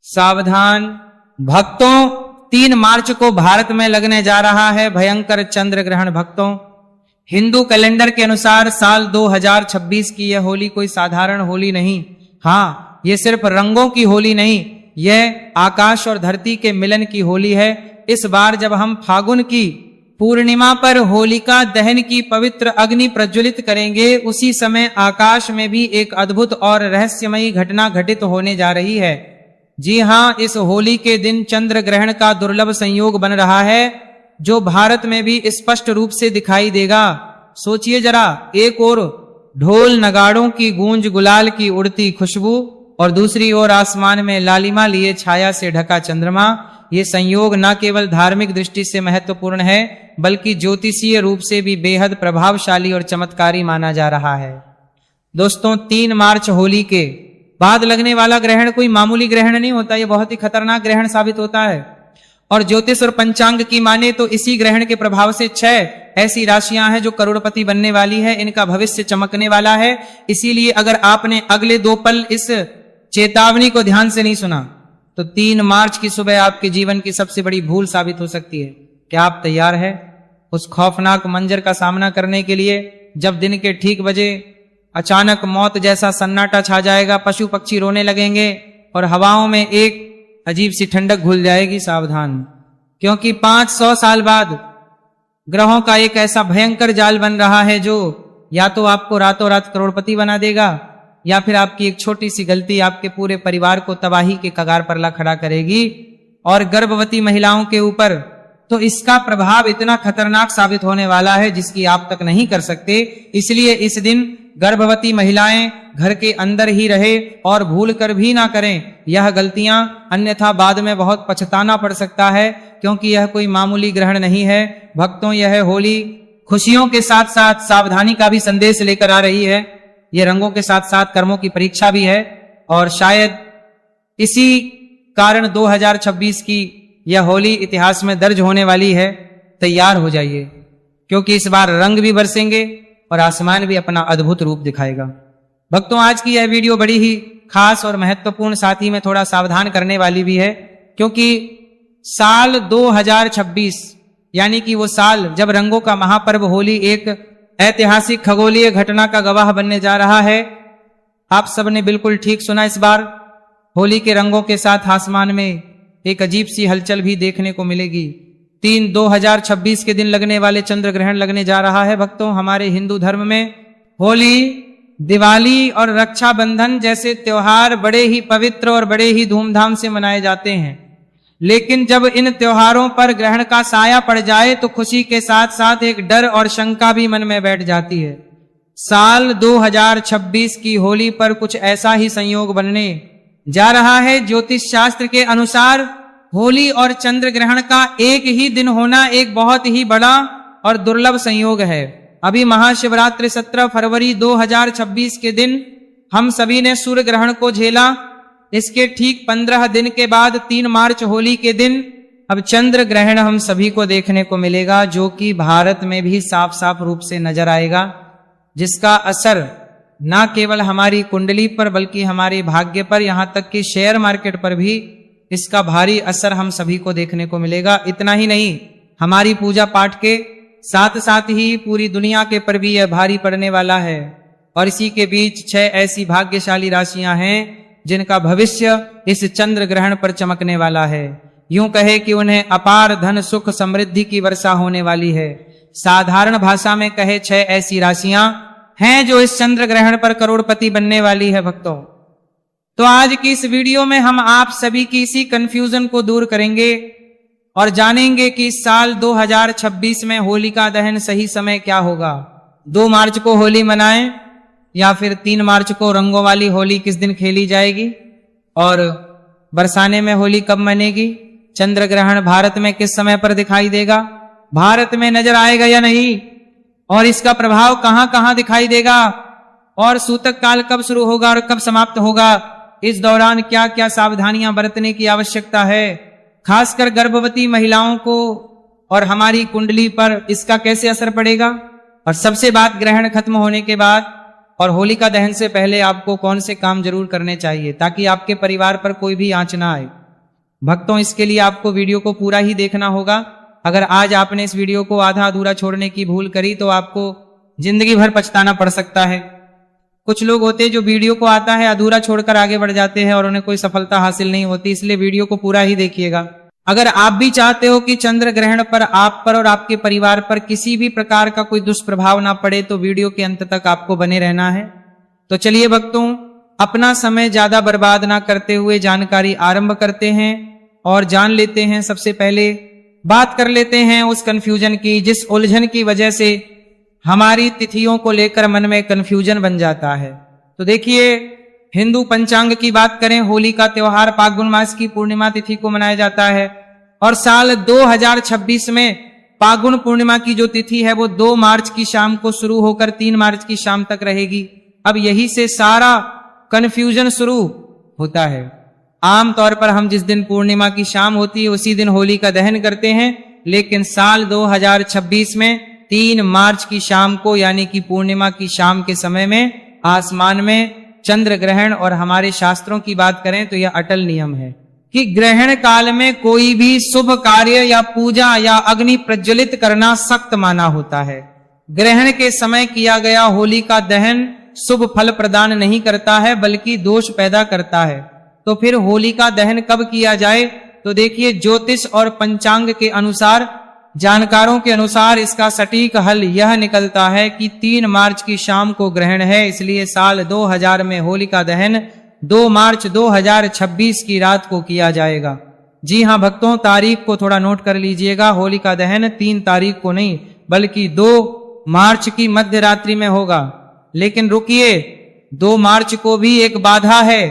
सावधान भक्तों, 3 मार्च को भारत में लगने जा रहा है भयंकर चंद्र ग्रहण। भक्तों, हिंदू कैलेंडर के अनुसार साल 2026 की यह होली कोई साधारण होली नहीं। हाँ, ये सिर्फ रंगों की होली नहीं, यह आकाश और धरती के मिलन की होली है। इस बार जब हम फागुन की पूर्णिमा पर होलिका दहन की पवित्र अग्नि प्रज्वलित करेंगे, उसी समय आकाश में भी एक अद्भुत और रहस्यमयी घटना घटित होने जा रही है। जी हाँ, इस होली के दिन चंद्र ग्रहण का दुर्लभ संयोग बन रहा है, जो भारत में भी स्पष्ट रूप से दिखाई देगा। सोचिए जरा, एक ओर ढोल नगाड़ों की गूंज, गुलाल की उड़ती खुशबू, और दूसरी ओर आसमान में लालिमा लिए छाया से ढका चंद्रमा। ये संयोग न केवल धार्मिक दृष्टि से महत्वपूर्ण है, बल्कि ज्योतिषीय रूप से भी बेहद प्रभावशाली और चमत्कारी माना जा रहा है। दोस्तों, 3 मार्च होली के बाद लगने वाला ग्रहण कोई मामूली ग्रहण नहीं होता, ये बहुत ही खतरनाक ग्रहण साबित होता है। और ज्योतिष और पंचांग की माने तो इसी ग्रहण के प्रभाव से 6 ऐसी राशियां हैं जो करोड़पति बनने वाली है, इनका भविष्य चमकने वाला है। इसीलिए अगर आपने अगले 2 पल इस चेतावनी को ध्यान से नहीं सुना, तो 3 मार्च की सुबह आपके जीवन की सबसे बड़ी भूल साबित हो सकती है। क्या आप तैयार है उस खौफनाक मंजर का सामना करने के लिए, जब दिन के ठीक बजे अचानक मौत जैसा सन्नाटा छा जाएगा, पशु पक्षी रोने लगेंगे और हवाओं में एक अजीब सी ठंडक घुल जाएगी? सावधान, क्योंकि 500 साल बाद ग्रहों का एक ऐसा भयंकर जाल बन रहा है जो या तो आपको रातों रात करोड़पति बना देगा, या फिर आपकी एक छोटी सी गलती आपके पूरे परिवार को तबाही के कगार पर ला खड़ा करेगी। और गर्भवती महिलाओं के ऊपर तो इसका प्रभाव इतना खतरनाक साबित होने वाला है जिसकी आप तक नहीं कर सकते। इसलिए इस दिन गर्भवती महिलाएं घर के अंदर ही रहे और भूल कर भी ना करें यह गलतियां, अन्यथा बाद में बहुत पछताना पड़ सकता है, क्योंकि यह कोई मामूली ग्रहण नहीं है। भक्तों, यह होली खुशियों के साथ साथ सावधानी का भी संदेश लेकर आ रही है। ये रंगों के साथ साथ कर्मों की परीक्षा भी है, और शायद इसी कारण 2026 की यह होली इतिहास में दर्ज होने वाली है। तैयार हो जाइए, क्योंकि इस बार रंग भी बरसेंगे और आसमान भी अपना अद्भुत रूप दिखाएगा। भक्तों, आज की यह वीडियो बड़ी ही खास और महत्वपूर्ण, साथ ही में थोड़ा सावधान करने वाली भी है, क्योंकि साल 2026 यानी कि वो साल जब रंगों का महापर्व होली एक ऐतिहासिक खगोलीय घटना का गवाह बनने जा रहा है। आप सबने बिल्कुल ठीक सुना, इस बार होली के रंगों के साथ आसमान में एक अजीब सी हलचल भी देखने को मिलेगी। 3/2026 के दिन लगने वाले चंद्र ग्रहण लगने जा रहा है। भक्तों, हमारे हिंदू धर्म में होली, दिवाली और रक्षाबंधन जैसे त्योहार बड़े ही पवित्र और बड़े ही धूमधाम से मनाए जाते हैं, लेकिन जब इन त्योहारों पर ग्रहण का साया पड़ जाए तो खुशी के साथ साथ एक डर और शंका भी मन में बैठ जाती है। साल 2026 की होली पर कुछ ऐसा ही संयोग बनने जा रहा है। ज्योतिष शास्त्र के अनुसार होली और चंद्र ग्रहण का एक ही दिन होना एक बहुत ही बड़ा और दुर्लभ संयोग है। अभी महाशिवरात्रि 17 फरवरी 2026 के दिन हम सभी ने सूर्य ग्रहण को झेला। इसके ठीक 15 दिन के बाद 3 मार्च होली के दिन अब चंद्र ग्रहण हम सभी को देखने को मिलेगा, जो कि भारत में भी साफ साफ रूप से नजर आएगा, जिसका असर न केवल हमारी कुंडली पर बल्कि हमारे भाग्य पर, यहां तक कि शेयर मार्केट पर भी इसका भारी असर हम सभी को देखने को मिलेगा। इतना ही नहीं, हमारी पूजा पाठ के साथ साथ ही पूरी दुनिया के पर भी यह भारी पड़ने वाला है। और इसी के बीच 6 ऐसी भाग्यशाली राशियां हैं जिनका भविष्य इस चंद्र ग्रहण पर चमकने वाला है। यूं कहे कि उन्हें अपार धन, सुख, समृद्धि की वर्षा होने वाली है। साधारण भाषा में कहे 6 ऐसी राशियां हैं जो इस चंद्र ग्रहण पर करोड़पति बनने वाली है। भक्तों, तो आज की इस वीडियो में हम आप सभी की इसी कंफ्यूजन को दूर करेंगे और जानेंगे कि इस साल 2026 में होलिका दहन सही समय क्या होगा। 2 मार्च को होली मनाएं या फिर 3 मार्च को रंगों वाली होली किस दिन खेली जाएगी, और बरसाने में होली कब मनेगी, चंद्र ग्रहण भारत में किस समय पर दिखाई देगा, भारत में नजर आएगा या नहीं, और इसका प्रभाव कहां कहां दिखाई देगा, और सूतक काल कब शुरू होगा और कब समाप्त होगा, इस दौरान क्या क्या सावधानियां बरतने की आवश्यकता है, खासकर गर्भवती महिलाओं को और हमारी कुंडली पर इसका कैसे असर पड़ेगा। और सबसे बात, ग्रहण खत्म होने के बाद और होलिका दहन से पहले आपको कौन से काम जरूर करने चाहिए ताकि आपके परिवार पर कोई भी आंच ना आए। भक्तों, इसके लिए आपको वीडियो को पूरा ही देखना होगा। अगर आज आपने इस वीडियो को आधा अधूरा छोड़ने की भूल करी तो आपको जिंदगी भर पछताना पड़ सकता है। कुछ लोग होते हैं जो वीडियो को आता है अधूरा छोड़कर आगे बढ़ जाते हैं और उन्हें कोई सफलता हासिल नहीं होती, इसलिए वीडियो को पूरा ही देखिएगा। अगर आप भी चाहते हो कि चंद्र ग्रहण पर आप पर और आपके परिवार पर किसी भी प्रकार का कोई दुष्प्रभाव ना पड़े तो वीडियो के अंत तक आपको बने रहना है। तो चलिए भक्तों, अपना समय ज्यादा बर्बाद ना करते हुए जानकारी आरंभ करते हैं और जान लेते हैं। सबसे पहले बात कर लेते हैं उस कंफ्यूजन की, जिस उलझन की वजह से हमारी तिथियों को लेकर मन में कंफ्यूजन बन जाता है। तो देखिए, हिंदू पंचांग की बात करें, होली का त्योहार फाल्गुन मास की पूर्णिमा तिथि को मनाया जाता है और साल 2026 में फाल्गुन पूर्णिमा की जो तिथि है वो 2 मार्च की शाम को शुरू होकर 3 मार्च की शाम तक रहेगी। अब यही से सारा कंफ्यूजन शुरू होता है। आमतौर पर हम जिस दिन पूर्णिमा की शाम होती है उसी दिन होली का दहन करते हैं, लेकिन साल 2026 में 3 मार्च की शाम को यानी कि पूर्णिमा की शाम के समय में आसमान में चंद्र ग्रहण, और हमारे शास्त्रों की बात करें तो यह अटल नियम है कि ग्रहण काल में कोई भी शुभ कार्य या पूजा या अग्नि प्रज्वलित करना सख्त माना होता है। ग्रहण के समय किया गया होली का दहन शुभ फल प्रदान नहीं करता है बल्कि दोष पैदा करता है। तो फिर होली का दहन कब किया जाए? तो देखिए, ज्योतिष और पंचांग के अनुसार, जानकारों के अनुसार इसका सटीक हल यह निकलता है कि 3 मार्च की शाम को ग्रहण है, इसलिए साल 2000 में होली का दहन 2 मार्च 2026 की रात को किया जाएगा। जी हां भक्तों, तारीख को थोड़ा नोट कर लीजिएगा। होली का दहन 3 तारीख को नहीं बल्कि 2 मार्च की मध्य रात्रि में होगा। लेकिन रुकिए, 2 मार्च को भी एक बाधा है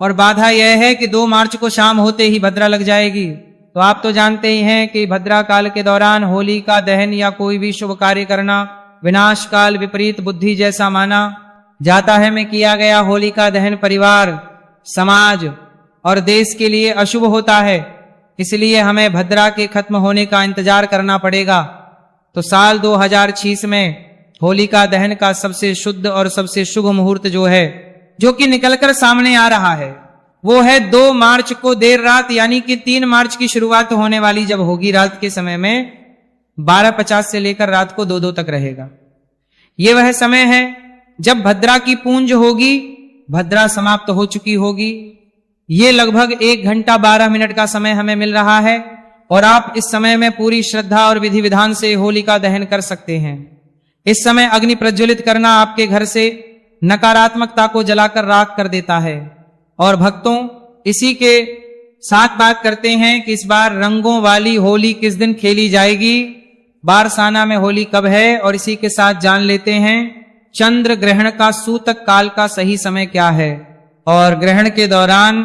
और बाधा यह है कि 2 मार्च को शाम होते ही भद्रा लग जाएगी। तो आप तो जानते ही हैं कि भद्रा काल के दौरान होली का दहन या कोई भी शुभ कार्य करना विनाश काल विपरीत बुद्धि जैसा माना जाता है। में किया गया होली का दहन परिवार, समाज और देश के लिए अशुभ होता है, इसलिए हमें भद्रा के खत्म होने का इंतजार करना पड़ेगा। तो साल 2006 में होली का दहन का सबसे शुद्ध और सबसे शुभ मुहूर्त जो है, जो कि निकलकर सामने आ रहा है, वो है 2 मार्च को देर रात यानी कि 3 मार्च की शुरुआत होने वाली जब होगी रात के समय में 12:50 से लेकर रात को 2-2 तक रहेगा। ये वह समय है जब भद्रा की पूंज होगी, भद्रा समाप्त हो चुकी होगी। ये लगभग 1 घंटा 12 मिनट का समय हमें मिल रहा है और आप इस समय में पूरी श्रद्धा और विधि विधान से होली का दहन कर सकते हैं। इस समय अग्नि प्रज्वलित करना आपके घर से नकारात्मकता को जलाकर राख कर देता है। और भक्तों, इसी के साथ बात करते हैं कि इस बार रंगों वाली होली किस दिन खेली जाएगी, बारसाना में होली कब है, और इसी के साथ जान लेते हैं चंद्र ग्रहण का सूतक काल का सही समय क्या है और ग्रहण के दौरान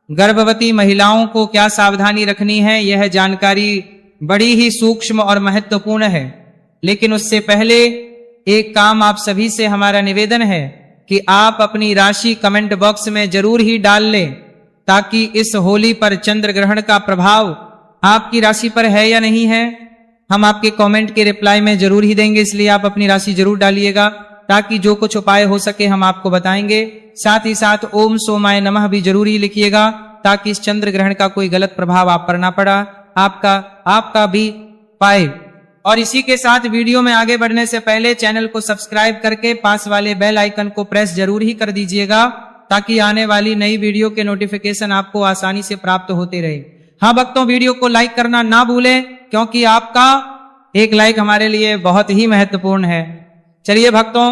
गर्भवती महिलाओं को क्या सावधानी रखनी है। यह जानकारी बड़ी ही सूक्ष्म और महत्वपूर्ण है। लेकिन उससे पहले एक काम आप सभी से हमारा निवेदन है कि आप अपनी राशि कमेंट बॉक्स में जरूर ही डाल लें, ताकि इस होली पर चंद्र ग्रहण का प्रभाव आपकी राशि पर है या नहीं है, हम आपके कमेंट के रिप्लाई में जरूर ही देंगे। इसलिए आप अपनी राशि जरूर डालिएगा, ताकि जो कुछ उपाय हो सके हम आपको बताएंगे। साथ ही साथ ओम सोमाय नमः भी जरूर ही लिखिएगा, ताकि इस चंद्र ग्रहण का कोई गलत प्रभाव आप पर ना पड़ा, आपका भी पाए। और इसी के साथ वीडियो में आगे बढ़ने से पहले चैनल को सब्सक्राइब करके पास वाले बेल आइकन को प्रेस जरूर ही कर दीजिएगा, ताकि आने वाली नई वीडियो के नोटिफिकेशन आपको आसानी से प्राप्त होते रहे। हाँ भक्तों, वीडियो को लाइक करना ना भूलें, क्योंकि आपका एक लाइक हमारे लिए बहुत ही महत्वपूर्ण है। चलिए भक्तों,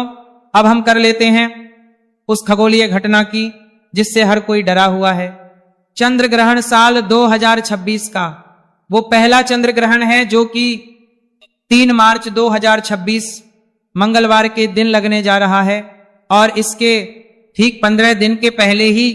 अब हम कर लेते हैं उस खगोलीय घटना की जिससे हर कोई डरा हुआ है। चंद्र ग्रहण साल 2026 का वो पहला चंद्र ग्रहण है जो कि 3 मार्च 2026 मंगलवार के दिन लगने जा रहा है। और इसके ठीक 15 दिन के पहले ही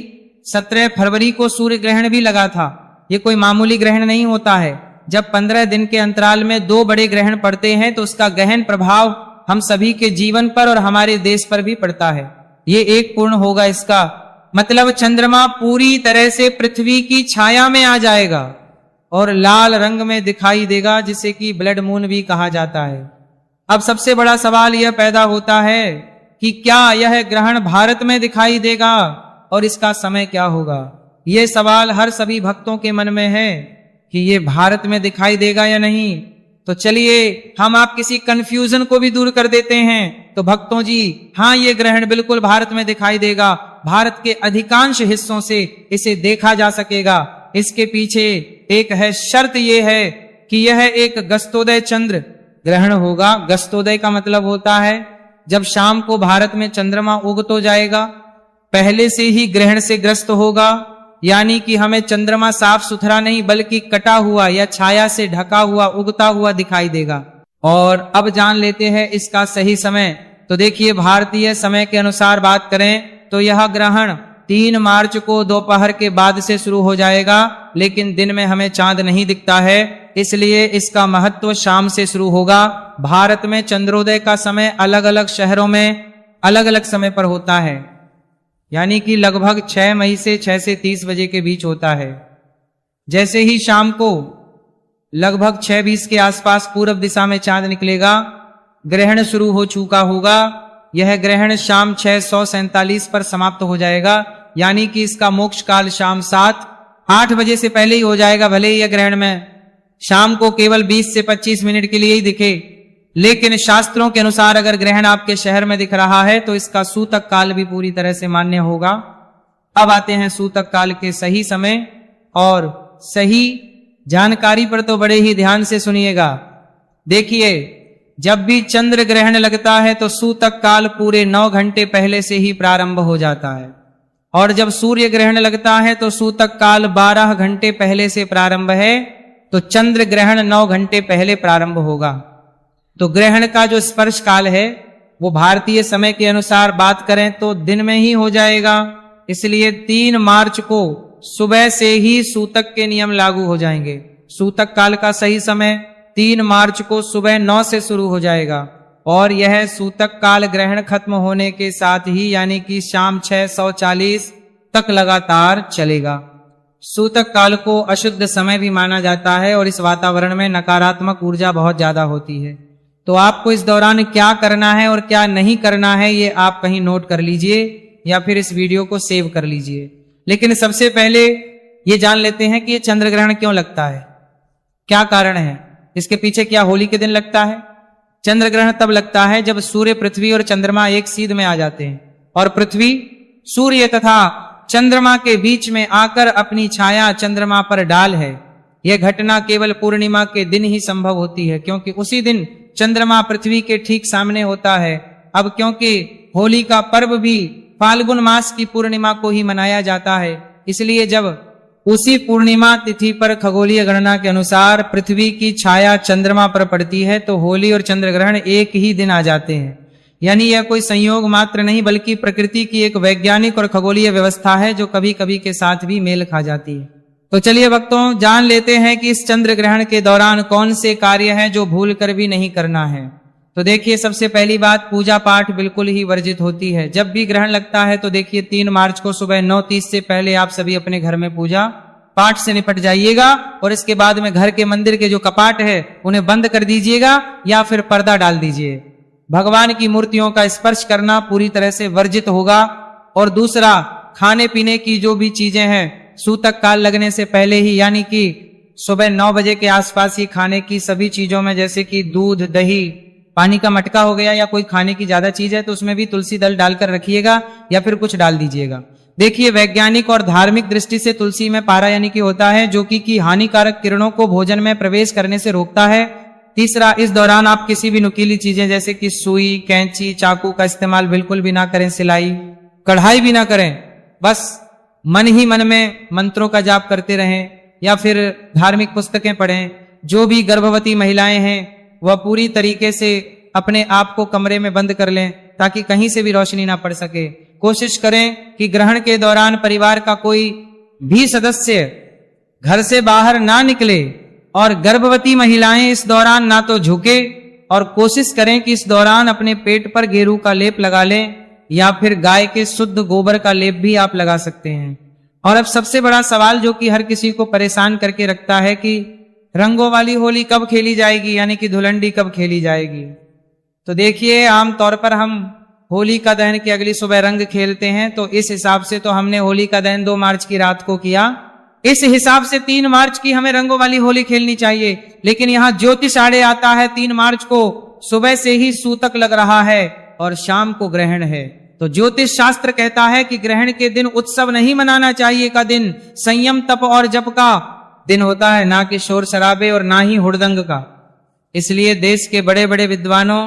17 फरवरी को सूर्य ग्रहण भी लगा था। ये कोई मामूली ग्रहण नहीं होता है। जब 15 दिन के अंतराल में 2 बड़े ग्रहण पड़ते हैं तो उसका गहन प्रभाव हम सभी के जीवन पर और हमारे देश पर भी पड़ता है। ये एक पूर्ण होगा, इसका मतलब चंद्रमा पूरी तरह से पृथ्वी की छाया में आ जाएगा और लाल रंग में दिखाई देगा, जिसे कि ब्लड मून भी कहा जाता है। अब सबसे बड़ा सवाल यह पैदा होता है कि क्या यह ग्रहण भारत में दिखाई देगा और इसका समय क्या होगा। ये सवाल हर सभी भक्तों के मन में है कि ये भारत में दिखाई देगा या नहीं। तो चलिए हम आप किसी कंफ्यूजन को भी दूर कर देते हैं। तो भक्तों जी, हाँ, ये ग्रहण बिल्कुल भारत में दिखाई देगा। भारत के अधिकांश हिस्सों से इसे देखा जा सकेगा। इसके पीछे एक है शर्त, ये है कि यह एक गस्तोदय चंद्र ग्रहण होगा। गस्तोदय का मतलब होता है जब शाम को भारत में चंद्रमा उग तो जाएगा, पहले से ही ग्रहण से ग्रस्त होगा, यानी कि हमें चंद्रमा साफ सुथरा नहीं बल्कि कटा हुआ या छाया से ढका हुआ उगता हुआ दिखाई देगा। और अब जान लेते हैं इसका सही समय। तो देखिए, भारतीय समय के अनुसार बात करें तो यह ग्रहण 3 मार्च को दोपहर के बाद से शुरू हो जाएगा, लेकिन दिन में हमें चांद नहीं दिखता है, इसलिए इसका महत्व शाम से शुरू होगा। भारत में चंद्रोदय का समय अलग अलग शहरों में अलग अलग समय पर होता है, यानी कि लगभग 6 मई से 6 से 30 बजे के बीच होता है। जैसे ही शाम को लगभग 6:20 के आसपास पूर्व दिशा में चांद निकलेगा, ग्रहण शुरू हो चुका होगा। यह ग्रहण शाम 6:47 पर समाप्त हो जाएगा, यानी कि इसका मोक्ष काल शाम 7-8 बजे से पहले ही हो जाएगा। भले ही यह ग्रहण में शाम को केवल 20 से 25 मिनट के लिए ही दिखे, लेकिन शास्त्रों के अनुसार अगर ग्रहण आपके शहर में दिख रहा है तो इसका सूतक काल भी पूरी तरह से मान्य होगा। अब आते हैं सूतक काल के सही समय और सही जानकारी पर, तो बड़े ही ध्यान से सुनिएगा। देखिए, जब भी चंद्र ग्रहण लगता है तो सूतक काल पूरे 9 घंटे पहले से ही प्रारंभ हो जाता है, और जब सूर्य ग्रहण लगता है तो सूतक काल 12 घंटे पहले से प्रारंभ है, तो चंद्र ग्रहण 9 घंटे पहले प्रारंभ होगा। तो ग्रहण का जो स्पर्श काल है वो भारतीय समय के अनुसार बात करें तो दिन में ही हो जाएगा, इसलिए 3 मार्च को सुबह से ही सूतक के नियम लागू हो जाएंगे। सूतक काल का सही समय 3 मार्च को सुबह 9 से शुरू हो जाएगा, और यह सूतक काल ग्रहण खत्म होने के साथ ही यानी कि शाम 6:40 तक लगातार चलेगा। सूतक काल को अशुद्ध समय भी माना जाता है, और इस वातावरण में नकारात्मक ऊर्जा बहुत ज्यादा होती है। तो आपको इस दौरान क्या करना है और क्या नहीं करना है, ये आप कहीं नोट कर लीजिए या फिर इस वीडियो को सेव कर लीजिए। लेकिन सबसे पहले ये जान लेते हैं कि ये चंद्र ग्रहण क्यों लगता है, क्या कारण है, इसके पीछे क्या होली के दिन लगता है। चंद्र ग्रहण तब लगता है जब सूर्य, पृथ्वी और चंद्रमा एक सीध में आ जाते हैं, और पृथ्वी सूर्य तथा चंद्रमा के बीच में आकर अपनी छाया चंद्रमा पर डाल है। यह घटना केवल पूर्णिमा के दिन ही संभव होती है, क्योंकि उसी दिन चंद्रमा पृथ्वी के ठीक सामने होता है। अब क्योंकि होली का पर्व भी फाल्गुन मास की पूर्णिमा को ही मनाया जाता है, इसलिए जब उसी पूर्णिमा तिथि पर खगोलीय गणना के अनुसार पृथ्वी की छाया चंद्रमा पर पड़ती है, तो होली और चंद्र ग्रहण एक ही दिन आ जाते हैं। यानी यह कोई संयोग मात्र नहीं बल्कि प्रकृति की एक वैज्ञानिक और खगोलीय व्यवस्था है जो कभी कभी के साथ भी मेल खा जाती है। तो चलिए भक्तों, जान लेते हैं कि इस चंद्र ग्रहण के दौरान कौन से कार्य हैं जो भूल कर भी नहीं करना है। तो देखिए, सबसे पहली बात, पूजा पाठ बिल्कुल ही वर्जित होती है। जब भी ग्रहण लगता है तो देखिए 3 मार्च को सुबह 9:30 से पहले आप सभी अपने घर में पूजा पाठ से निपट जाइएगा, और इसके बाद में घर के मंदिर के जो कपाट है उन्हें बंद कर दीजिएगा या फिर पर्दा डाल दीजिए। भगवान की मूर्तियों का स्पर्श करना पूरी तरह से वर्जित होगा। और दूसरा, खाने पीने की जो भी चीजें हैं सूतक काल लगने से पहले ही यानी कि सुबह 9 बजे के आसपास ही खाने की सभी चीजों में, जैसे कि दूध, दही, पानी का मटका हो गया या कोई खाने की ज्यादा चीज है तो उसमें भी तुलसी दल डालकर रखिएगा या फिर कुछ डाल दीजिएगा। देखिए, वैज्ञानिक और धार्मिक दृष्टि से तुलसी में पारा यानी कि होता है जो कि हानिकारक किरणों को भोजन में प्रवेश करने से रोकता है। तीसरा, इस दौरान आप किसी भी नुकीली चीजें जैसे कि सुई, कैंची, चाकू का इस्तेमाल बिल्कुल भी ना करें, सिलाई, कढ़ाई भी ना करें। बस मन ही मन में मंत्रों का जाप करते रहें या फिर धार्मिक पुस्तकें पढ़ें। जो भी गर्भवती महिलाएं हैं वह पूरी तरीके से अपने आप को कमरे में बंद कर लें ताकि कहीं से भी रोशनी ना पड़ सके। कोशिश करें कि ग्रहण के दौरान परिवार का कोई भी सदस्य घर से बाहर ना निकले, और गर्भवती महिलाएं इस दौरान ना तो झुके, और कोशिश करें कि इस दौरान अपने पेट पर गेरू का लेप लगा लें या फिर गाय के शुद्ध गोबर का लेप भी आप लगा सकते हैं। और अब सबसे बड़ा सवाल जो कि हर किसी को परेशान करके रखता है कि रंगों वाली होली कब खेली जाएगी, यानी कि धुलंडी कब खेली जाएगी। तो देखिए, आमतौर पर हम होलिका दहन की अगली सुबह रंग खेलते हैं, तो इस हिसाब से तो हमने होलिका दहन 2 मार्च की रात को किया, इस हिसाब से 3 मार्च की हमें रंगों वाली होली खेलनी चाहिए। लेकिन यहां ज्योतिष आड़े आता है, 3 मार्च को सुबह से ही सूतक लग रहा है और शाम को ग्रहण है। तो ज्योतिष शास्त्र कहता है कि ग्रहण के दिन उत्सव नहीं मनाना चाहिए, का दिन संयम तप और जप का दिन होता है, ना कि शोर शराबे और ना ही हुड़दंग का। इसलिए देश के बड़े बड़े विद्वानों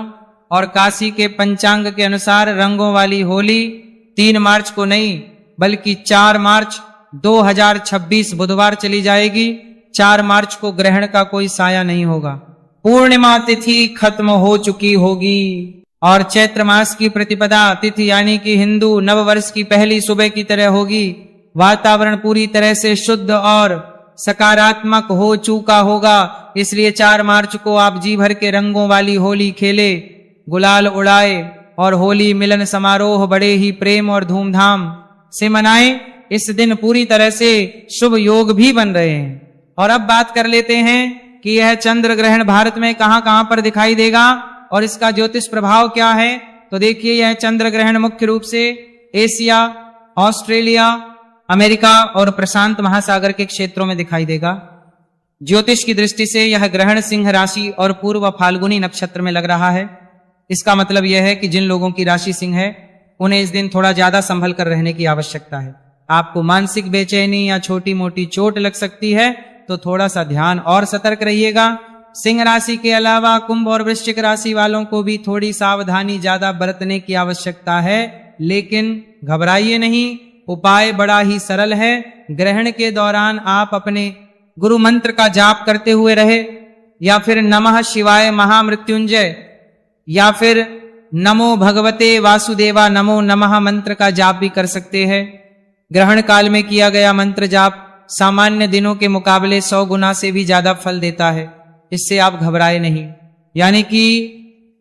और काशी के पंचांग के अनुसार रंगों वाली होली 3 मार्च को नहीं बल्कि 4 मार्च 2026 बुधवार चली जाएगी। 4 मार्च को ग्रहण का कोई साया नहीं होगा। पूर्णिमा तिथि खत्म हो चुकी होगी और चैत्र मास की प्रतिपदा तिथि यानी कि हिंदू नववर्ष की पहली सुबह की तरह होगी। वातावरण पूरी तरह से शुद्ध और सकारात्मक हो चुका होगा। इसलिए 4 मार्च को आप जी भर के रंगों वाली होली खेले, गुलाल उड़ाए और होली मिलन समारोह बड़े ही प्रेम और धूमधाम से मनाए। इस दिन पूरी तरह से शुभ योग भी बन रहे हैं। और अब बात कर लेते हैं कि यह चंद्र ग्रहण भारत में कहां कहां पर दिखाई देगा और इसका ज्योतिष प्रभाव क्या है। तो देखिए, यह चंद्र ग्रहण मुख्य रूप से एशिया, ऑस्ट्रेलिया, अमेरिका और प्रशांत महासागर के क्षेत्रों में दिखाई देगा। ज्योतिष की दृष्टि से यह ग्रहण सिंह राशि और पूर्व फाल्गुनी नक्षत्र में लग रहा है। इसका मतलब यह है कि जिन लोगों की राशि सिंह है उन्हें इस दिन थोड़ा ज्यादा संभल कर रहने की आवश्यकता है। आपको मानसिक बेचैनी या छोटी मोटी चोट लग सकती है, तो थोड़ा सा ध्यान और सतर्क रहिएगा। सिंह राशि के अलावा कुंभ और वृश्चिक राशि वालों को भी थोड़ी सावधानी ज्यादा बरतने की आवश्यकता है, लेकिन घबराइए नहीं। उपाय बड़ा ही सरल है। ग्रहण के दौरान आप अपने गुरु मंत्र का जाप करते हुए रहे, या फिर नमः शिवाय महामृत्युंजय या फिर नमो भगवते वासुदेवा नमो नमः मंत्र का जाप भी कर सकते हैं। ग्रहण काल में किया गया मंत्र जाप सामान्य दिनों के मुकाबले 100 गुना से भी ज्यादा फल देता है। इससे आप घबराए नहीं, यानी कि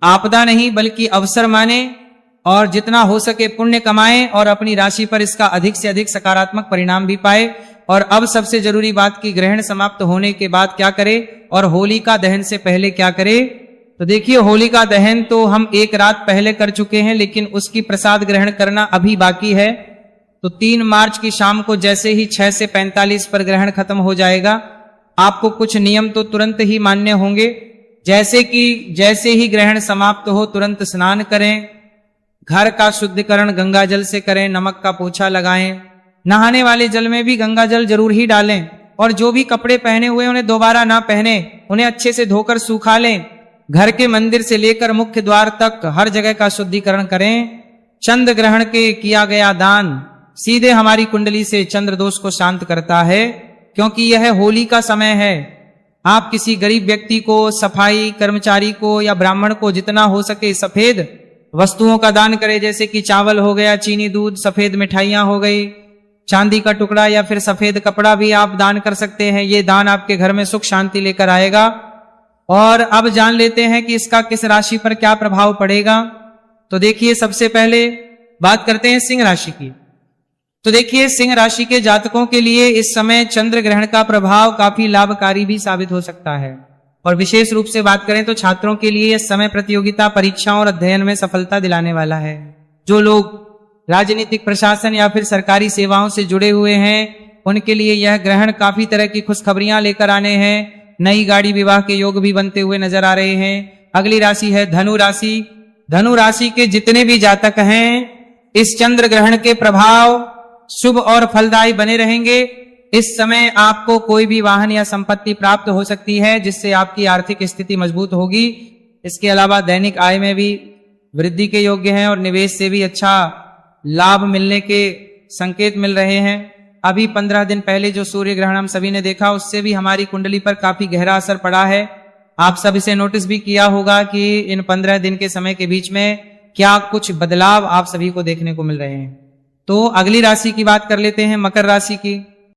आपदा नहीं बल्कि अवसर माने और जितना हो सके पुण्य कमाएं और अपनी राशि पर इसका अधिक से अधिक सकारात्मक परिणाम भी पाए। और अब सबसे जरूरी बात कि ग्रहण समाप्त होने के बाद क्या करे और होलिका दहन से पहले क्या करे। तो देखिए, होलिका दहन तो हम 1 रात पहले कर चुके हैं, लेकिन उसकी प्रसाद ग्रहण करना अभी बाकी है। तो 3 मार्च की शाम को जैसे ही 6 से 45 पर ग्रहण खत्म हो जाएगा, आपको कुछ नियम तो तुरंत ही मान्य होंगे, जैसे कि जैसे ही ग्रहण समाप्त हो तुरंत स्नान करें, घर का शुद्धिकरण गंगा जल से करें, नमक का पोछा लगाएं, नहाने वाले जल में भी गंगा जल जरूर ही डालें, और जो भी कपड़े पहने हुए उन्हें दोबारा ना पहने, उन्हें अच्छे से धोकर सूखा लें। घर के मंदिर से लेकर मुख्य द्वार तक हर जगह का शुद्धिकरण करें। चंद्र ग्रहण के किया गया दान सीधे हमारी कुंडली से चंद्र दोष को शांत करता है, क्योंकि यह होली का समय है। आप किसी गरीब व्यक्ति को, सफाई कर्मचारी को या ब्राह्मण को जितना हो सके सफेद वस्तुओं का दान करें, जैसे कि चावल हो गया, चीनी दूध, सफेद मिठाइयां हो गई, चांदी का टुकड़ा या फिर सफेद कपड़ा भी आप दान कर सकते हैं। ये दान आपके घर में सुख शांति लेकर आएगा। और अब जान लेते हैं कि इसका किस राशि पर क्या प्रभाव पड़ेगा। तो देखिए, सबसे पहले बात करते हैं सिंह राशि की। तो देखिए, सिंह राशि के जातकों के लिए इस समय चंद्र ग्रहण का प्रभाव काफी लाभकारी भी साबित हो सकता है। और विशेष रूप से बात करें तो छात्रों के लिए इस समय प्रतियोगिता परीक्षाओं और अध्ययन में सफलता दिलाने वाला है। जो लोग राजनीतिक प्रशासन या फिर सरकारी सेवाओं से जुड़े हुए हैं, उनके लिए यह ग्रहण काफी तरह की खुशखबरियां लेकर आने हैं। नई गाड़ी, विवाह के योग भी बनते हुए नजर आ रहे हैं। अगली राशि है धनु राशि। धनु राशि के जितने भी जातक हैं, इस चंद्र ग्रहण के प्रभाव शुभ और फलदायी बने रहेंगे। इस समय आपको कोई भी वाहन या संपत्ति प्राप्त हो सकती है, जिससे आपकी आर्थिक स्थिति मजबूत होगी। इसके अलावा दैनिक आय में भी वृद्धि के योग्य हैं और निवेश से भी अच्छा लाभ मिलने के संकेत मिल रहे हैं। अभी 15 दिन पहले जो सूर्य ग्रहण हम सभी ने देखा, उससे भी हमारी कुंडली पर काफी गहरा असर पड़ा है। आप सब इसे नोटिस भी किया होगा कि इन 15 दिन के समय के बीच में क्या कुछ बदलाव आप सभी को देखने को मिल रहे हैं। तो अगली राशि की बात कर लेते हैं, मकर राशि की।